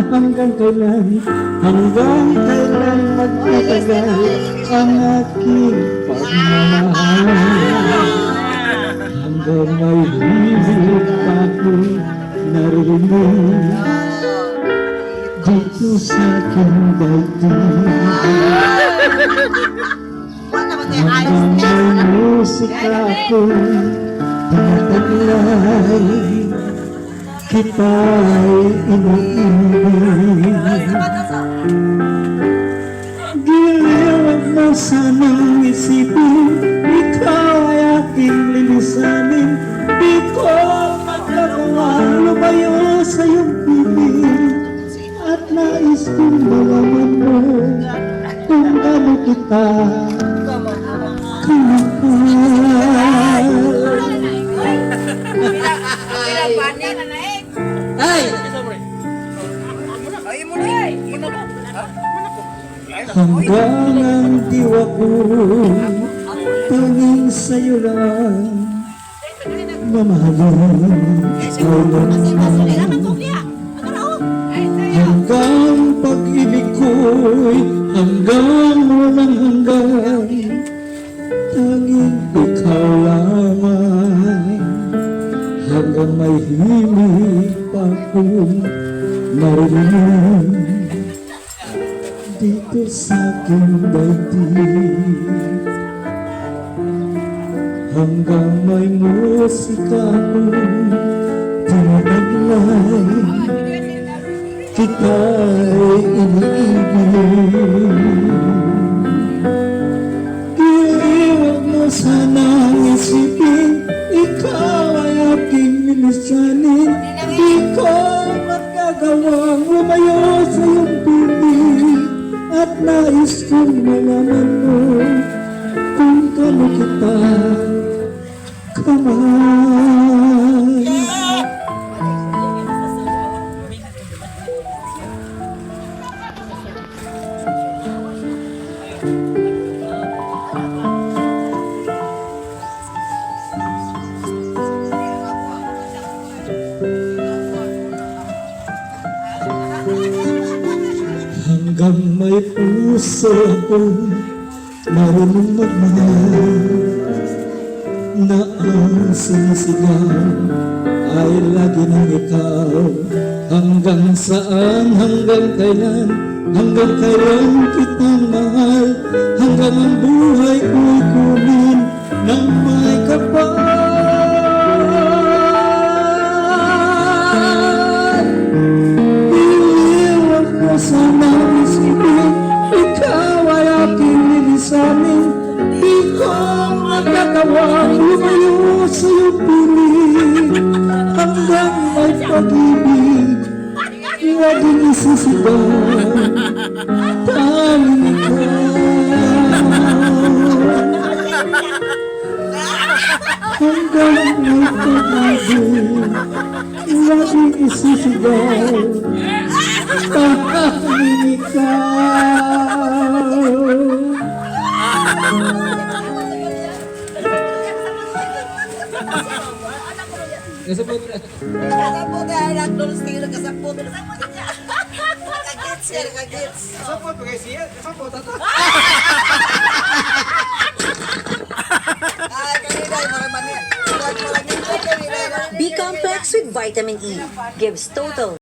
hanggang kailan magtatagal ang aking pagmamahal. Hanggang may hilig pa akong naririnig dito sa aking daigdig. Hanggang may musika akong tinataglay, kita'y iniibig. Giliwag mo sanang isipin, ikaw ay aking lilisanin. Di ko magkakawang lumayo sa iyong piling, at nais kong malaman mo kung gaano kita kamahal. Hanggang ang diwa ko tanging sa'yo lang mamahalin. Hanggang pag-ibig ko'y hanggang walang hanggan, tanging ikaw lamang. Hanggang may himig pa akong marinig dito sa aking daigdig. Hanggang may musika akong tinataglay, kita'y iniibig. Iiwag mo sanang isipin, ikaw ay aking lilisanin. Di ko magagawang lumayo sa iyong piling, at nais kong malaman mo kung gaano kita kamahal. Hanggang may puso akong marunong magmahal, na ang sinisigaw ay lagi ng ikaw. Hanggang saan, hanggang kailan kitang mahal. Hanggang ang buhay ko'y kunin ng may kapal. Iiwag mo sanang isipin, ikaw ay aking lilisanin. Di ko magagawang lumayo sa iyong piling, hanggang may pag-ibig laging isisigaw, tanging ikaw. Hanggang may pag-ibig laging isisigaw, tanging ikaw. Kasapot na. Kasapot na, anak doon stilo, kasapot. Kagits yan, kagits. Kasapot pa kayo siya. Kasapot ata. Ay, kanina, maramani. B-complex with vitamin E gives total